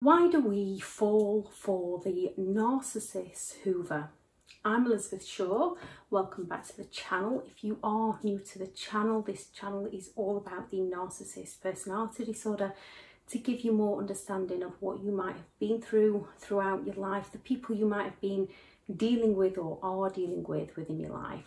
Why do we fall for the narcissist Hoover? I'm Elizabeth Shaw. Welcome back to the channel. If you are new to the channel, this channel is all about the narcissist personality disorder to give you more understanding of what you might have been through throughout your life, the people you might have been dealing with or are dealing with within your life,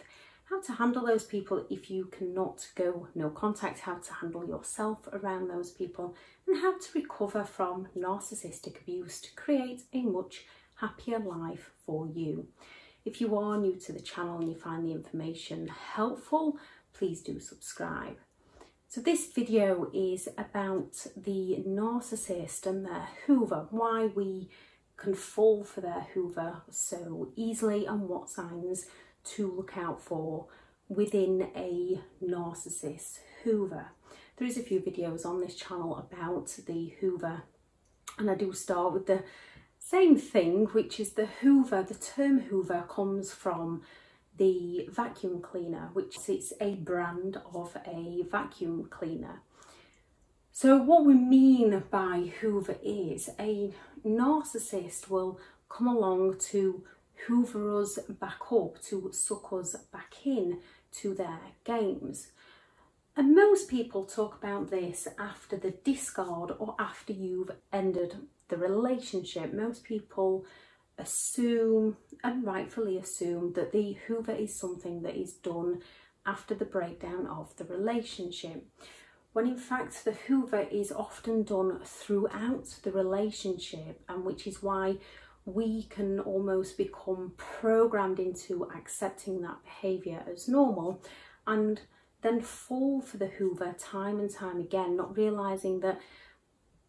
how to handle those people if you cannot go no contact, how to handle yourself around those people, and how to recover from narcissistic abuse to create a much happier life for you. If you are new to the channel and you find the information helpful, please do subscribe. So this video is about the narcissist and their Hoover, why we can fall for their Hoover so easily and what signs to look out for within a narcissist Hoover. There is a few videos on this channel about the Hoover, and I do start with the same thing, which is the Hoover. The term Hoover comes from the vacuum cleaner, which is a brand of a vacuum cleaner. So what we mean by Hoover is a narcissist will come along to hoover us back up, to suck us back in to their games. And most people talk about this after the discard or after you've ended the relationship. Most people assume, and rightfully assume, that the Hoover is something that is done after the breakdown of the relationship, when in fact the Hoover is often done throughout the relationship, and which is why we can almost become programmed into accepting that behaviour as normal and then fall for the Hoover time and time again, not realising that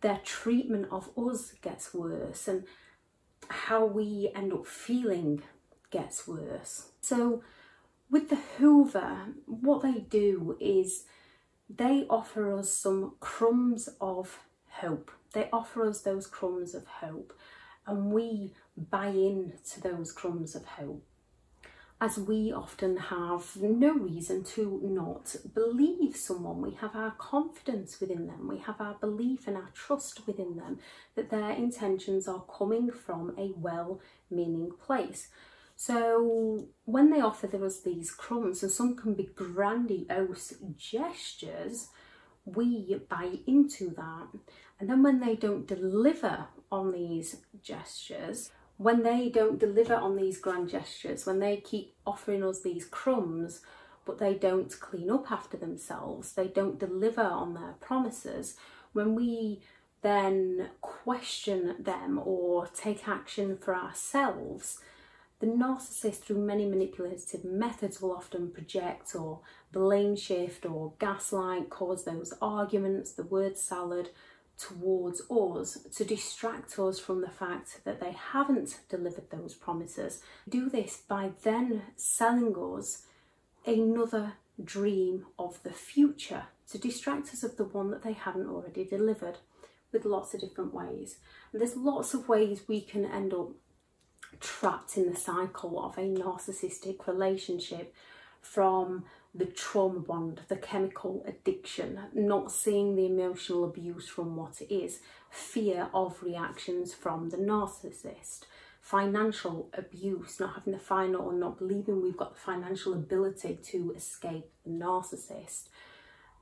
their treatment of us gets worse and how we end up feeling gets worse. So with the Hoover, what they do is they offer us some crumbs of hope. They offer us those crumbs of hope, and we buy into those crumbs of hope, as we often have no reason to not believe someone. We have our confidence within them, we have our belief and our trust within them that their intentions are coming from a well-meaning place. So when they offer us these crumbs, and some can be grandiose gestures, we buy into that. And then when they don't deliver on these gestures, when they don't deliver on these grand gestures, when they keep offering us these crumbs, but they don't clean up after themselves, they don't deliver on their promises, when we then question them or take action for ourselves, the narcissist, through many manipulative methods, will often project or blame shift or gaslight, cause those arguments, the word salad, towards us to distract us from the fact that they haven't delivered those promises. Do this by then selling us another dream of the future to distract us of the one that they haven't already delivered, with lots of different ways. And there's lots of ways we can end up trapped in the cycle of a narcissistic relationship, from the trauma bond, the chemical addiction, not seeing the emotional abuse from what it is, fear of reactions from the narcissist, financial abuse, not having the final or not believing we've got the financial ability to escape the narcissist,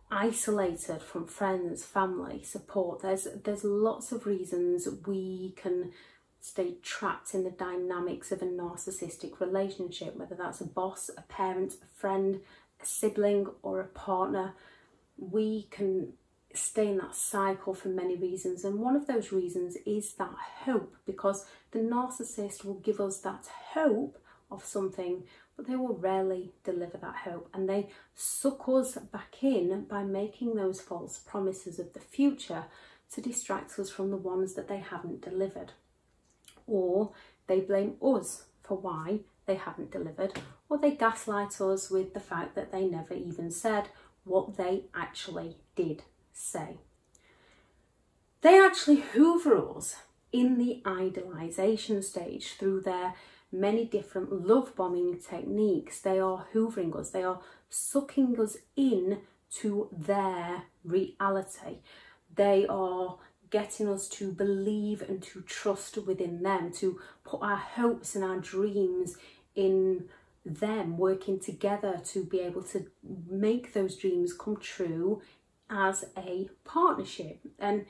isolated from friends, family, support. There's lots of reasons we can stay trapped in the dynamics of a narcissistic relationship, whether that's a boss, a parent, a friend, a sibling, or a partner. We can stay in that cycle for many reasons, and one of those reasons is that hope, because the narcissist will give us that hope of something, but they will rarely deliver that hope, and they suck us back in by making those false promises of the future to distract us from the ones that they haven't delivered. Or they blame us for why they haven't delivered, or they gaslight us with the fact that they never even said what they actually did say. They actually hoover us in the idolization stage through their many different love bombing techniques. They are hoovering us, they are sucking us in to their reality. They are getting us to believe and to trust within them, to put our hopes and our dreams in them, working together to be able to make those dreams come true as a partnership. And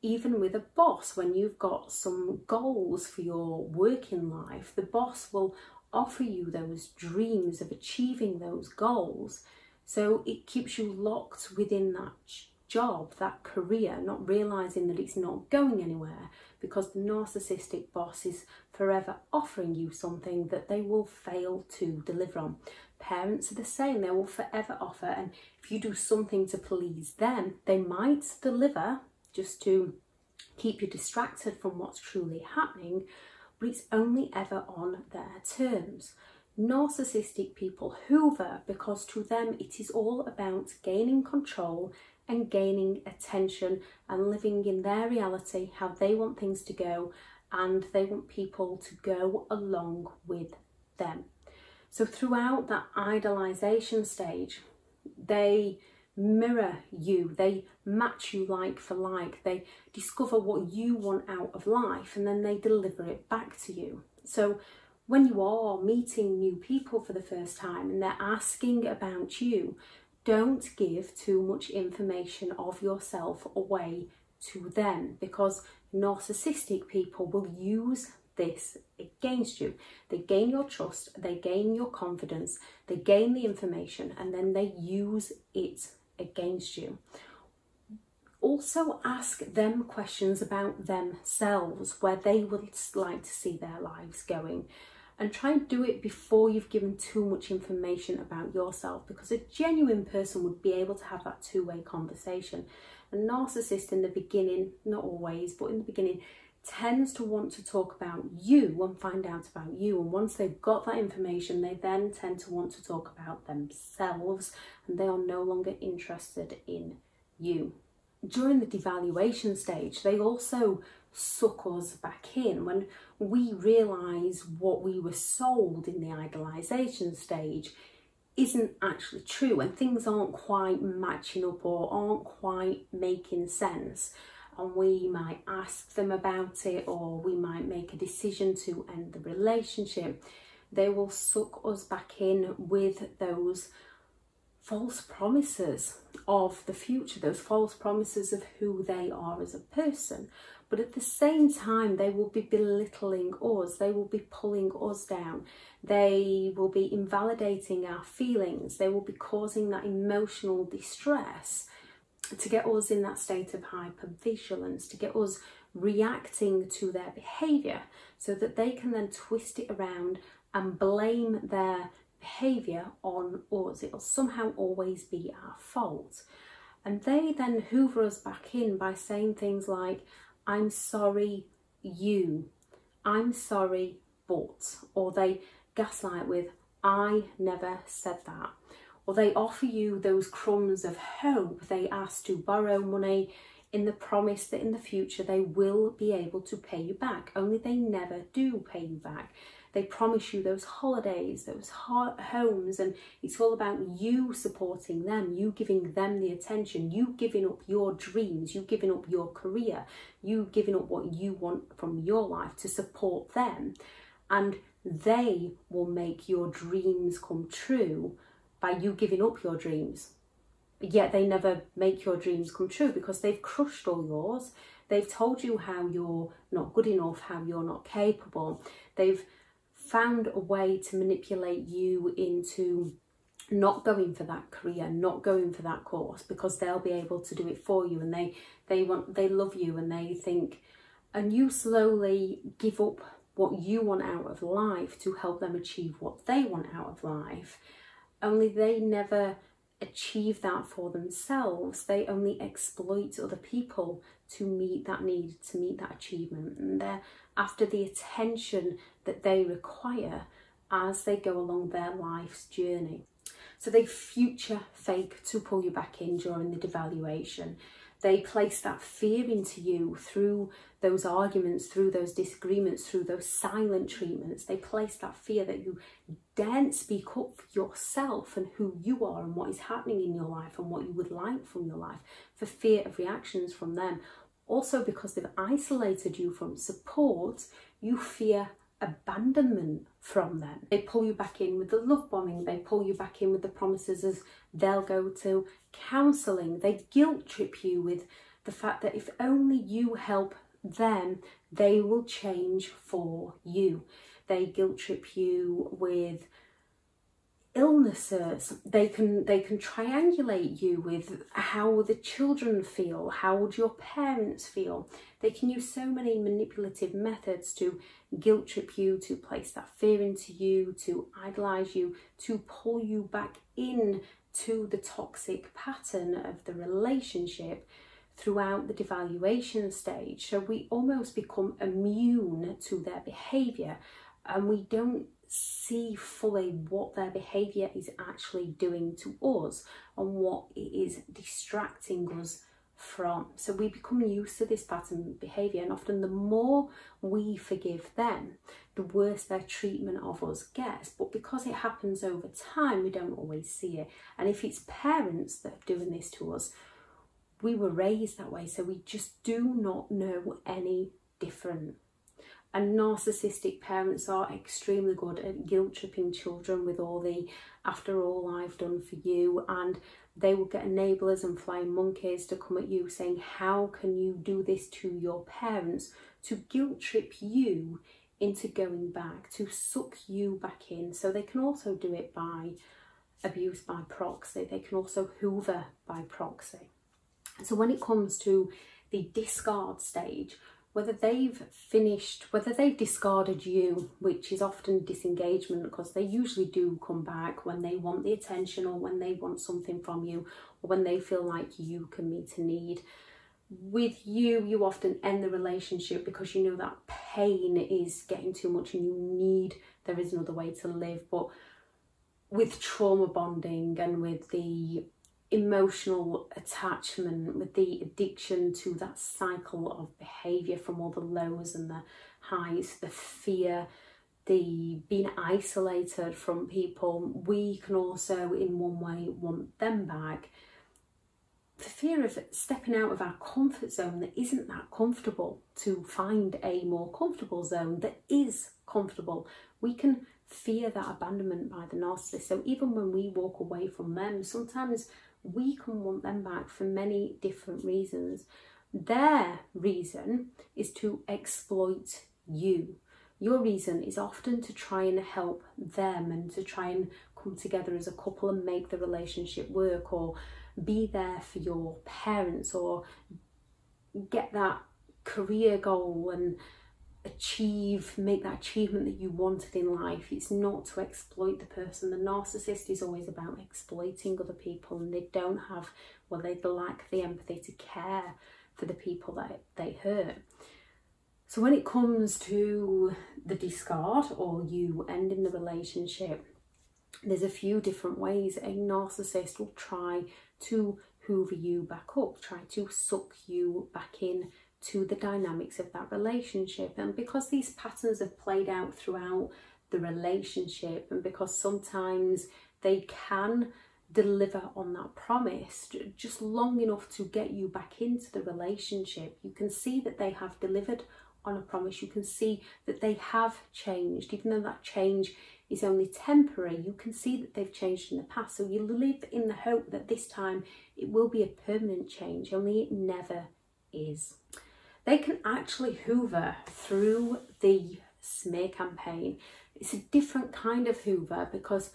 even with a boss, when you've got some goals for your working life, the boss will offer you those dreams of achieving those goals. So it keeps you locked within that job, that career, not realising that it's not going anywhere, because the narcissistic boss is forever offering you something that they will fail to deliver on. Parents are the same, they will forever offer, and if you do something to please them, they might deliver just to keep you distracted from what's truly happening, but it's only ever on their terms. Narcissistic people hoover because to them it is all about gaining control and gaining attention and living in their reality, how they want things to go, and they want people to go along with them. So throughout that idolization stage, they mirror you, they match you like for like, they discover what you want out of life and then they deliver it back to you. So when you are meeting new people for the first time and they're asking about you, don't give too much information of yourself away to them, because narcissistic people will use this against you. They gain your trust, they gain your confidence, they gain the information, and then they use it against you. Also ask them questions about themselves, where they would like to see their lives going, and try and do it before you've given too much information about yourself, because a genuine person would be able to have that two-way conversation. A narcissist in the beginning, not always, but in the beginning, tends to want to talk about you and find out about you, and once they've got that information, they then tend to want to talk about themselves, and they are no longer interested in you. During the devaluation stage, they also suck us back in. When we realise what we were sold in the idolization stage isn't actually true, and things aren't quite matching up or aren't quite making sense, and we might ask them about it, or we might make a decision to end the relationship, they will suck us back in with those false promises of the future, those false promises of who they are as a person. But at the same time, they will be belittling us, they will be pulling us down, they will be invalidating our feelings, they will be causing that emotional distress to get us in that state of hypervigilance, to get us reacting to their behaviour, so that they can then twist it around and blame their behaviour on us. It will somehow always be our fault. And they then hoover us back in by saying things like, I'm sorry you, I'm sorry but, or they gaslight with, I never said that. Or they offer you those crumbs of hope. They ask to borrow money in the promise that in the future they will be able to pay you back, only they never do pay you back. They promise you those holidays, those homes, and it's all about you supporting them, you giving them the attention, you giving up your dreams, you giving up your career, you giving up what you want from your life to support them. And they will make your dreams come true by you giving up your dreams. Yet they never make your dreams come true, because they've crushed all yours. They've told you how you're not good enough, how you're not capable. They've found a way to manipulate you into not going for that career, not going for that course, because they'll be able to do it for you, and they love you, and they think, and you slowly give up what you want out of life to help them achieve what they want out of life. Only they never achieve that for themselves. They only exploit other people to meet that need, to meet that achievement, and they're after the attention that they require as they go along their life's journey. So they future fake to pull you back in during the devaluation. They place that fear into you through those arguments, through those disagreements, through those silent treatments. They place that fear that you daren't speak up for yourself and who you are and what is happening in your life and what you would like from your life, for fear of reactions from them. Also, because they've isolated you from support, you fear abandonment from them. They pull you back in with the love bombing, they pull you back in with the promises as they'll go to counselling, they guilt trip you with the fact that if only you help them, they will change for you. They guilt trip you with illnesses. They can triangulate you with how the children feel, how would your parents feel. They can use so many manipulative methods to guilt trip you, to place that fear into you, to idolize you, to pull you back in to the toxic pattern of the relationship throughout the devaluation stage. So we almost become immune to their behavior, and we don't see fully what their behavior is actually doing to us and what it is distracting us from. So we become used to this pattern of behavior, and often the more we forgive them, the worse their treatment of us gets. But because it happens over time, we don't always see it. And if it's parents that are doing this to us, we were raised that way, so we just do not know any different. And narcissistic parents are extremely good at guilt tripping children with all the "after all I've done for you," and they will get enablers and flying monkeys to come at you saying, how can you do this to your parents, to guilt trip you into going back, to suck you back in. So they can also do it by abuse by proxy. They can also hoover by proxy. So when it comes to the discard stage, whether they've discarded you, which is often disengagement, because they usually do come back when they want the attention or when they want something from you or when they feel like you can meet a need. With you, you often end the relationship because you know that pain is getting too much and there is another way to live. But with trauma bonding and with the emotional attachment, with the addiction to that cycle of behaviour from all the lows and the highs, the fear, the being isolated from people, we can also in one way want them back. The fear of stepping out of our comfort zone that isn't that comfortable to find a more comfortable zone that is comfortable. We can fear that abandonment by the narcissist. So even when we walk away from them, sometimes we can want them back for many different reasons. Their reason is to exploit you. Your reason is often to try and help them and to try and come together as a couple and make the relationship work, or be there for your parents, or get that career goal and make that achievement that you wanted in life. It's not to exploit the person. The narcissist is always about exploiting other people, and they lack the empathy to care for the people that they hurt. So when it comes to the discard or you ending the relationship, there's a few different ways a narcissist will try to hoover you back up, try to suck you back in to the dynamics of that relationship. And because these patterns have played out throughout the relationship, and because sometimes they can deliver on that promise just long enough to get you back into the relationship, you can see that they have delivered on a promise. You can see that they have changed, even though that change is only temporary. You can see that they've changed in the past, so you live in the hope that this time it will be a permanent change, only it never is. They can actually hoover through the smear campaign. It's a different kind of hoover because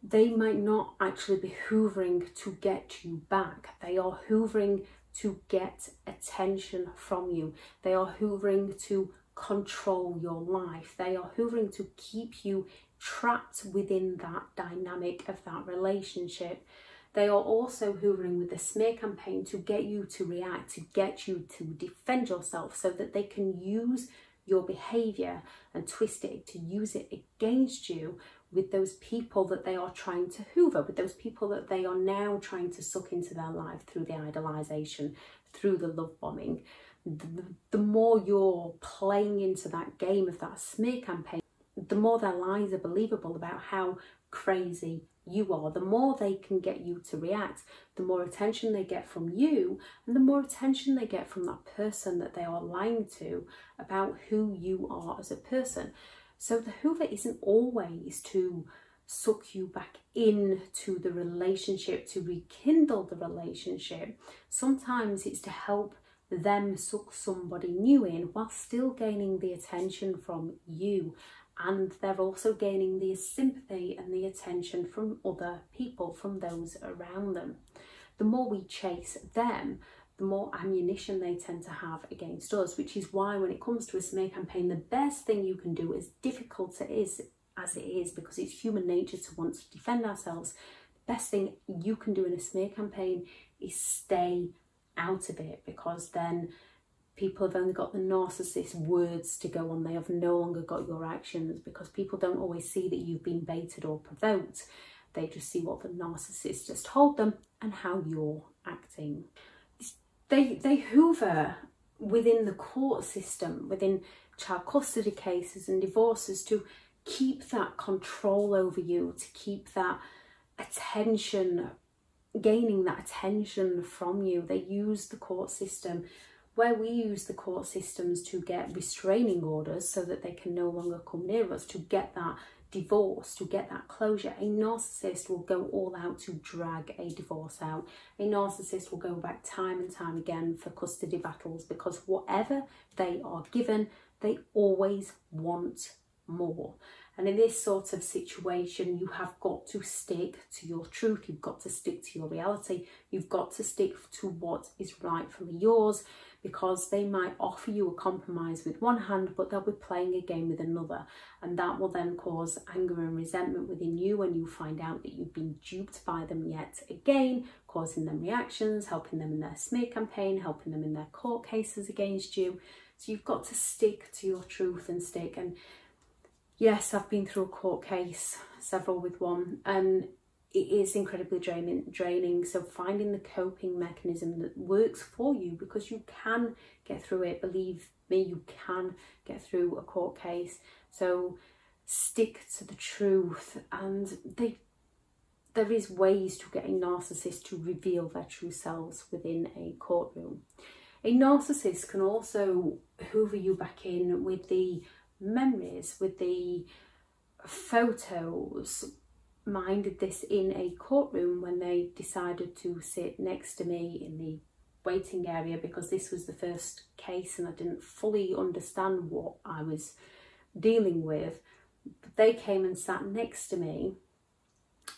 they might not actually be hoovering to get you back. They are hoovering to get attention from you. They are hoovering to control your life. They are hoovering to keep you trapped within that dynamic of that relationship. They are also hoovering with the smear campaign to get you to react, to get you to defend yourself, so that they can use your behaviour and twist it to use it against you with those people that they are trying to hoover, with those people that they are now trying to suck into their life through the idolization, through the love bombing. The more you're playing into that game of that smear campaign, the more their lies are believable about how crazy you are. The more they can get you to react, the more attention they get from you, and the more attention they get from that person that they are lying to about who you are as a person. So the Hoover isn't always to suck you back into the relationship, to rekindle the relationship. Sometimes it's to help them suck somebody new in while still gaining the attention from you. And they're also gaining the sympathy and the attention from other people, from those around them. The more we chase them, the more ammunition they tend to have against us, which is why when it comes to a smear campaign, the best thing you can do, as difficult as it is, because it's human nature to want to defend ourselves, the best thing you can do in a smear campaign is stay out of it, because then people have only got the narcissist words to go on. They have no longer got your actions, because people don't always see that you've been baited or provoked. They just see what the narcissist just told them and how you're acting. They hoover within the court system, within child custody cases and divorces, to keep that control over you, to keep that attention, gaining that attention from you. They use the court system, where we use the court systems to get restraining orders so that they can no longer come near us, to get that divorce, to get that closure. A narcissist will go all out to drag a divorce out. A narcissist will go back time and time again for custody battles, because whatever they are given, they always want more. And in this sort of situation, you have got to stick to your truth. You've got to stick to your reality. You've got to stick to what is rightfully yours, because they might offer you a compromise with one hand, but they'll be playing a game with another. And that will then cause anger and resentment within you when you find out that you've been duped by them yet again, causing them reactions, helping them in their smear campaign, helping them in their court cases against you. So you've got to stick to your truth and stick. And yes, I've been through a court case, several with one, and it is incredibly draining. So finding the coping mechanism that works for you, because you can get through it. Believe me, you can get through a court case. So stick to the truth. And there is ways to get a narcissist to reveal their true selves within a courtroom. A narcissist can also hoover you back in with the memories, with the photos. Mine did this in a courtroom when they decided to sit next to me in the waiting area, because this was the first case and I didn't fully understand what I was dealing with. But they came and sat next to me.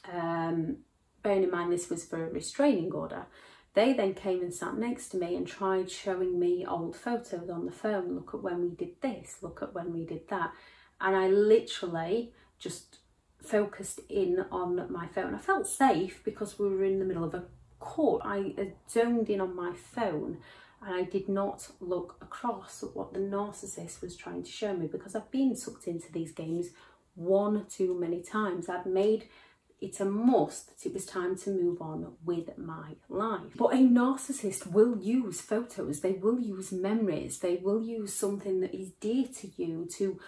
Bearing in mind this was for a restraining order. They then came and sat next to me and tried showing me old photos on the phone. Look at when we did this, look at when we did that. And I literally just focused in on my phone. I felt safe because we were in the middle of a court. I zoned in on my phone and I did not look across at what the narcissist was trying to show me, because I've been sucked into these games one too many times. I'd made it a must that it was time to move on with my life. But a narcissist will use photos, they will use memories, they will use something that is dear to you to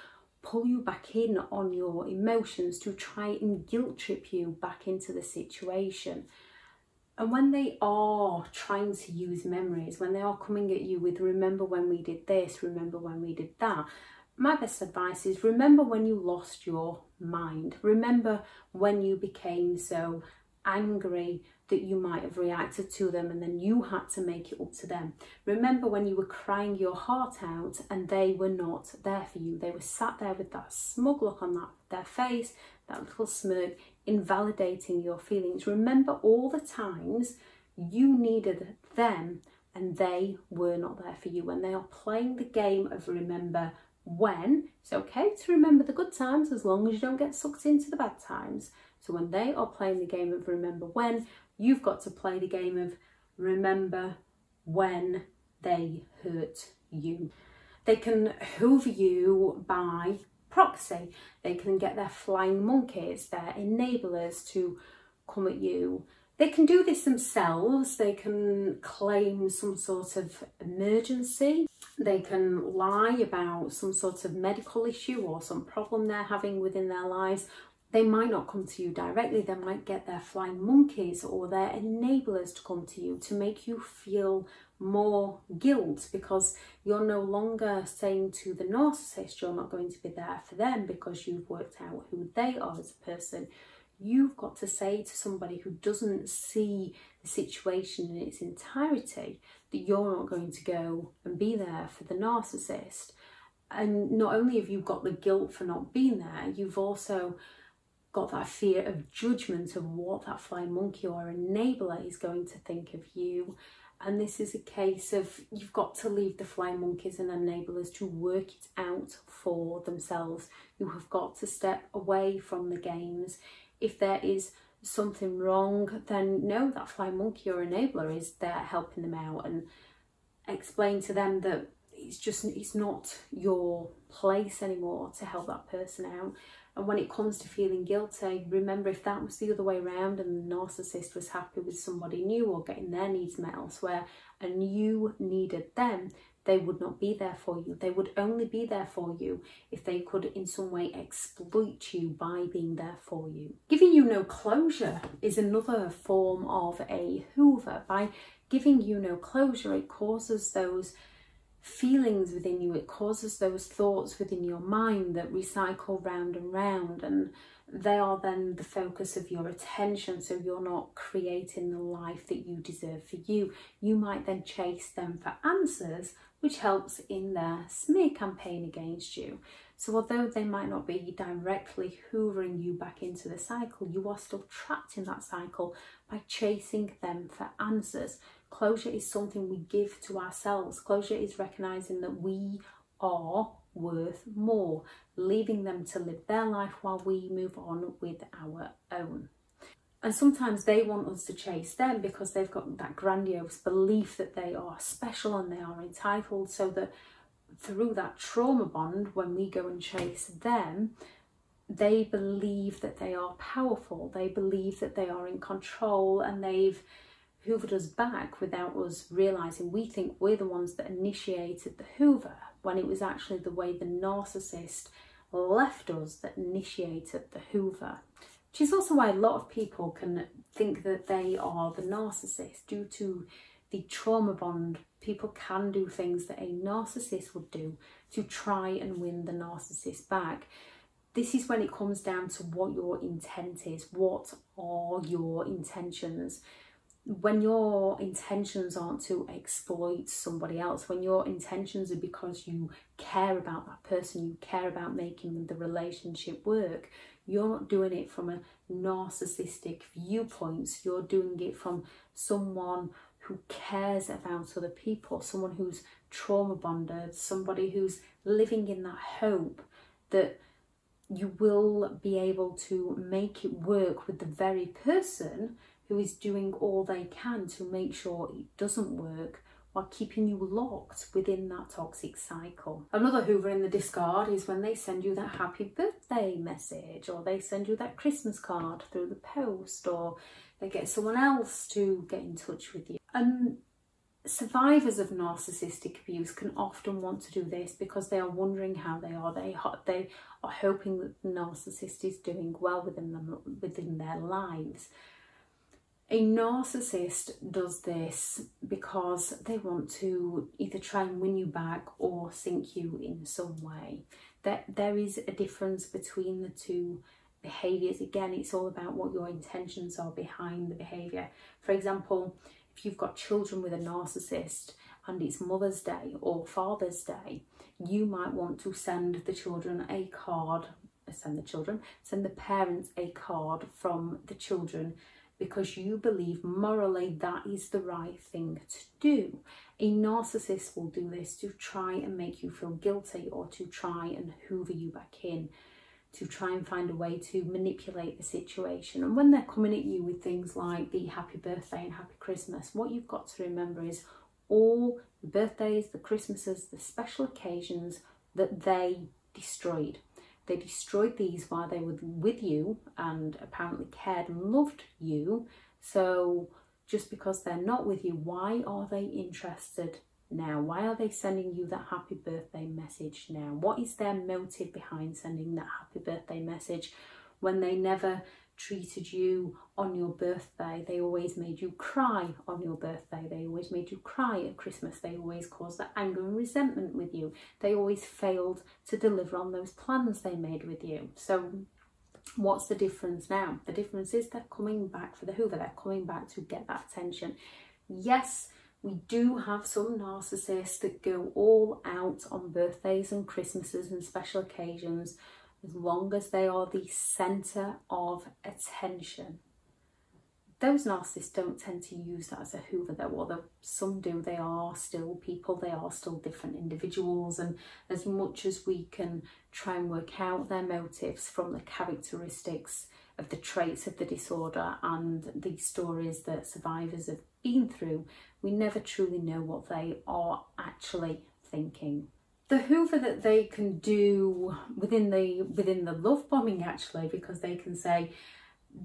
pull you back in on your emotions, to try and guilt trip you back into the situation. And when they are trying to use memories, when they are coming at you with remember when we did this, remember when we did that, my best advice is remember when you lost your mind. Remember when you became so angry that you might have reacted to them and then you had to make it up to them. Remember when you were crying your heart out and they were not there for you. They were sat there with that smug look on their face, that little smirk, invalidating your feelings. Remember all the times you needed them and they were not there for you. When they are playing the game of remember when, it's okay to remember the good times as long as you don't get sucked into the bad times. So when they are playing the game of remember when, you've got to play the game of remember when they hurt you. They can hoover you by proxy. They can get their flying monkeys, their enablers to come at you. They can do this themselves. They can claim some sort of emergency. They can lie about some sort of medical issue or some problem they're having within their lives. They might not come to you directly, they might get their flying monkeys or their enablers to come to you to make you feel more guilt, because you're no longer saying to the narcissist you're not going to be there for them because you've worked out who they are as a person. You've got to say to somebody who doesn't see the situation in its entirety that you're not going to go and be there for the narcissist. And not only have you got the guilt for not being there, you've also got that fear of judgment of what that flying monkey or enabler is going to think of you. And this is a case of you've got to leave the flying monkeys and enablers to work it out for themselves. You have got to step away from the games. If there is something wrong, then no, that flying monkey or enabler is there helping them out, and explain to them that it's not your place anymore to help that person out. And when it comes to feeling guilty, remember, if that was the other way around and the narcissist was happy with somebody new or getting their needs met elsewhere and you needed them, they would not be there for you. They would only be there for you if they could in some way exploit you by being there for you. Giving you no closure is another form of a Hoover. By giving you no closure, it causes those feelings within you, it causes those thoughts within your mind that recycle round and round, and they are then the focus of your attention, so you're not creating the life that you deserve for you. You might then chase them for answers, which helps in their smear campaign against you. So although they might not be directly hoovering you back into the cycle, you are still trapped in that cycle by chasing them for answers. Closure is something we give to ourselves. Closure is recognising that we are worth more, leaving them to live their life while we move on with our own. And sometimes they want us to chase them because they've got that grandiose belief that they are special and they are entitled, so that through that trauma bond, when we go and chase them, they believe that they are powerful, they believe that they are in control, and they've hoovered us back without us realising. We think we're the ones that initiated the hoover, when it was actually the way the narcissist left us that initiated the hoover. Which is also why a lot of people can think that they are the narcissist. Due to the trauma bond, people can do things that a narcissist would do to try and win the narcissist back. This is when it comes down to what your intent is. What are your intentions? When your intentions aren't to exploit somebody else, when your intentions are because you care about that person, you care about making the relationship work, you're not doing it from a narcissistic viewpoint. You're doing it from someone who cares about other people, someone who's trauma bonded, somebody who's living in that hope that you will be able to make it work with the very person who is doing all they can to make sure it doesn't work, while keeping you locked within that toxic cycle. Another Hoover in the discard is when they send you that happy birthday message, or they send you that Christmas card through the post, or they get someone else to get in touch with you. And survivors of narcissistic abuse can often want to do this because they are wondering how they are. They are hoping that the narcissist is doing well within their lives. A narcissist does this because they want to either try and win you back or sink you in some way. There is a difference between the two behaviours. Again, it's all about what your intentions are behind the behaviour. For example, if you've got children with a narcissist and it's Mother's Day or Father's Day, you might want to send the children a card, send the parents a card from the children, because you believe morally that is the right thing to do. A narcissist will do this to try and make you feel guilty, or to try and hoover you back in, to try and find a way to manipulate the situation. And when they're coming at you with things like the happy birthday and happy Christmas, what you've got to remember is all the birthdays, the Christmases, the special occasions that they destroyed. They destroyed these while they were with you and apparently cared and loved you. So just because they're not with you, why are they interested now? Why are they sending you that happy birthday message now? What is their motive behind sending that happy birthday message? when they never treated you on your birthday. They always made you cry on your birthday. They always made you cry at Christmas. They always caused that anger and resentment with you. They always failed to deliver on those plans they made with you. So what's the difference now? The difference is they're coming back for the Hoover. They're coming back to get that attention. Yes, we do have some narcissists that go all out on birthdays and Christmases and special occasions, as long as they are the centre of attention. Those narcissists don't tend to use that as a Hoover though, although some do. They are still people, they are still different individuals, and as much as we can try and work out their motives from the characteristics of the traits of the disorder and the stories that survivors have been through, we never truly know what they are actually thinking. The Hoover that they can do within the love bombing, actually, because they can say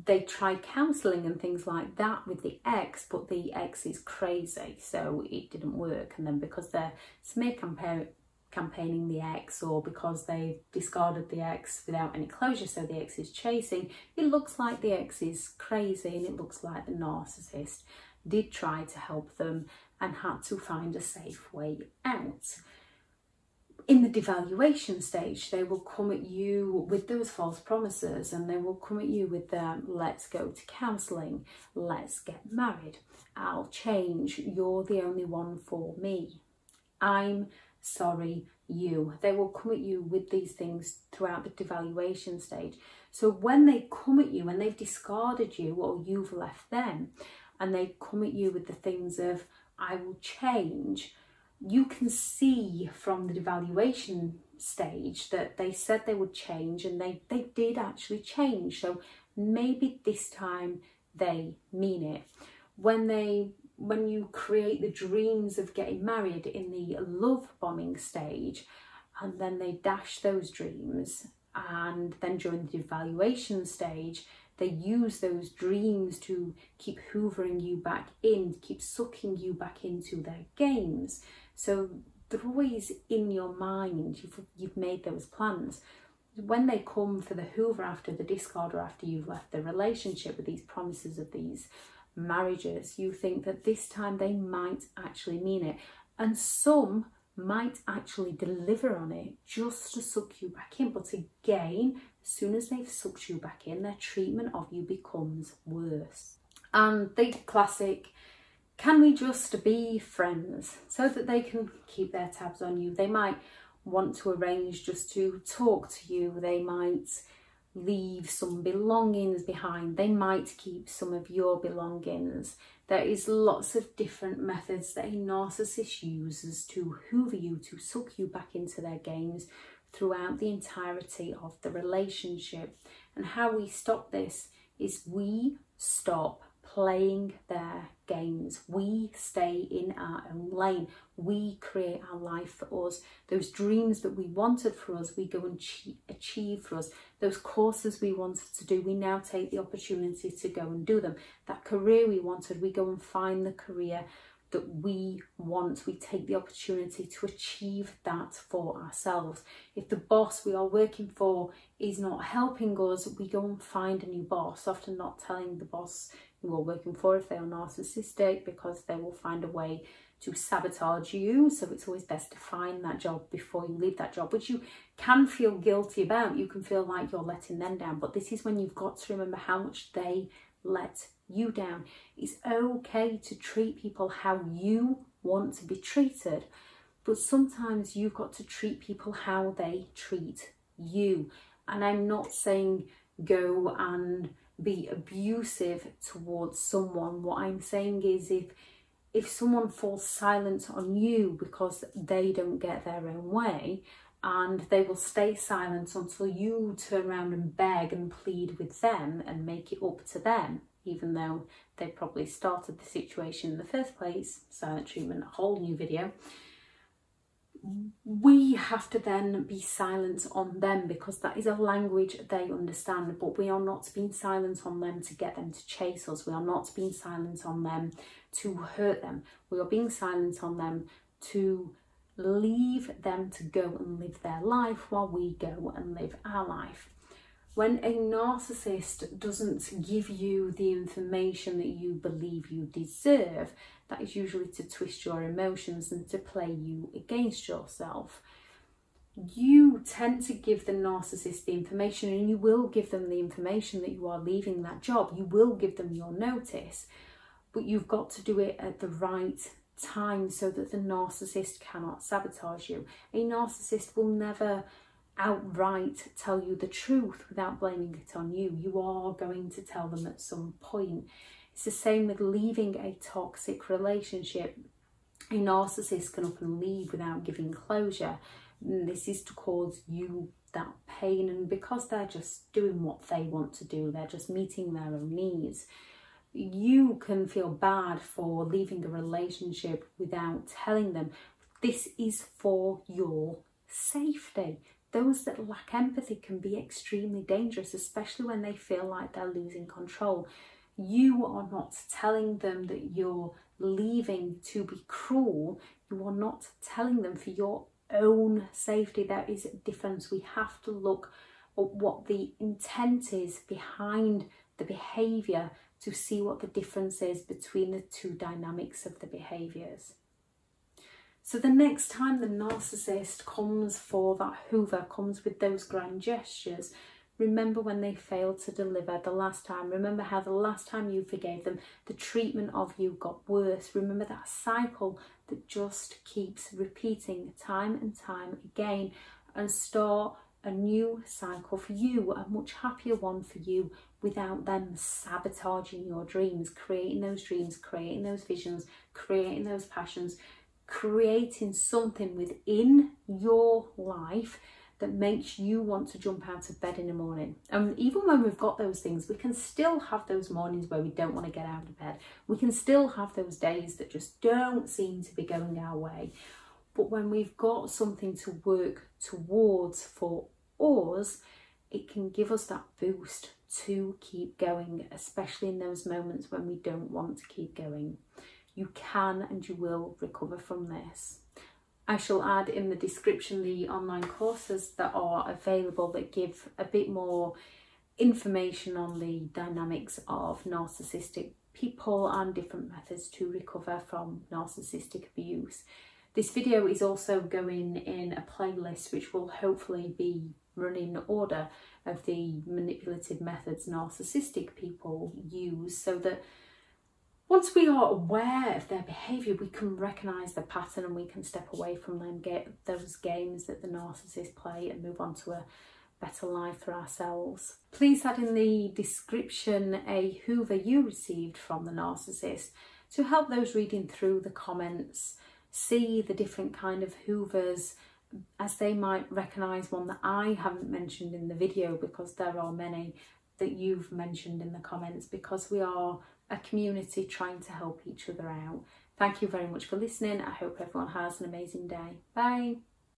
they tried counselling and things like that with the ex, but the ex is crazy, so it didn't work. And then because they're smear campaigning the ex, or because they discarded the ex without any closure, so the ex is chasing, it looks like the ex is crazy, and it looks like the narcissist did try to help them and had to find a safe way out. In the devaluation stage, they will come at you with those false promises, and they will come at you with the let's go to counselling, let's get married, I'll change, you're the only one for me, I'm sorry, you. They will come at you with these things throughout the devaluation stage. So when they come at you and they've discarded you, or you've left them, and they come at you with the things of I will change, you can see from the devaluation stage that they said they would change, and they did actually change. So maybe this time they mean it. When you create the dreams of getting married in the love bombing stage, and then they dash those dreams, and then during the devaluation stage, they use those dreams to keep hoovering you back in, to keep sucking you back into their games. So they're always in your mind, you've made those plans. When they come for the Hoover after the discard, or after you've left the relationship with these promises of these marriages, you think that this time they might actually mean it. And some might actually deliver on it just to suck you back in. But again, as soon as they've sucked you back in, their treatment of you becomes worse. And the classic, can we just be friends, so that they can keep their tabs on you. They might want to arrange just to talk to you. They might leave some belongings behind. They might keep some of your belongings. There is lots of different methods that a narcissist uses to hoover you, to suck you back into their games throughout the entirety of the relationship. And how we stop this is we stop playing their games. We stay in our own lane. We create our life for us. Those dreams that we wanted for us, we go and achieve for us. Those courses we wanted to do, we now take the opportunity to go and do them. That career we wanted, we go and find the career that we want. We take the opportunity to achieve that for ourselves. If the boss we are working for is not helping us, we go and find a new boss, often not telling the boss you are working for if they are narcissistic, because they will find a way to sabotage you. So it's always best to find that job before you leave that job, which you can feel guilty about. You can feel like you're letting them down, but this is when you've got to remember how much they let you down. It's okay to treat people how you want to be treated, but sometimes you've got to treat people how they treat you. And I'm not saying go and be abusive towards someone. What I'm saying is if someone falls silent on you because they don't get their own way, and they will stay silent until you turn around and beg and plead with them and make it up to them, even though they probably started the situation in the first place. Silent treatment, a whole new video. We have to then be silent on them, because that is a language they understand. But we are not being silent on them to get them to chase us. We are not being silent on them to hurt them. We are being silent on them to leave them to go and live their life while we go and live our life. When a narcissist doesn't give you the information that you believe you deserve, that is usually to twist your emotions and to play you against yourself. You tend to give the narcissist the information, and you will give them the information that you are leaving that job. You will give them your notice, but you've got to do it at the right time so that the narcissist cannot sabotage you. A narcissist will never outright tell you the truth without blaming it on you. You are going to tell them at some point. It's the same with leaving a toxic relationship. A narcissist can up and leave without giving closure. And this is to cause you that pain, and because they're just doing what they want to do, they're just meeting their own needs. You can feel bad for leaving a relationship without telling them. This is for your safety. Those that lack empathy can be extremely dangerous, especially when they feel like they're losing control. You are not telling them that you're leaving to be cruel. You are not telling them for your own safety. There is a difference. We have to look at what the intent is behind the behaviour to see what the difference is between the two dynamics of the behaviours. So the next time the narcissist comes for that Hoover, comes with those grand gestures, remember when they failed to deliver the last time. Remember how the last time you forgave them, the treatment of you got worse. Remember that cycle that just keeps repeating time and time again, and start a new cycle for you, a much happier one for you, without them sabotaging your dreams, creating those visions, creating those passions, creating something within your life that makes you want to jump out of bed in the morning. And even when we've got those things, we can still have those mornings where we don't want to get out of bed. We can still have those days that just don't seem to be going our way. But when we've got something to work towards for us, it can give us that boost to keep going, especially in those moments when we don't want to keep going. You can and you will recover from this. I shall add in the description the online courses that are available that give a bit more information on the dynamics of narcissistic people and different methods to recover from narcissistic abuse. This video is also going in a playlist which will hopefully be running order of the manipulative methods narcissistic people use, so that once we are aware of their behaviour, we can recognise the pattern and we can step away from them, get those games that the narcissists play, and move on to a better life for ourselves. Please add in the description a Hoover you received from the narcissist to help those reading through the comments see the different kind of Hoovers, as they might recognise one that I haven't mentioned in the video, because there are many that you've mentioned in the comments, because we are a community trying to help each other out. Thank you very much for listening. I hope everyone has an amazing day. Bye.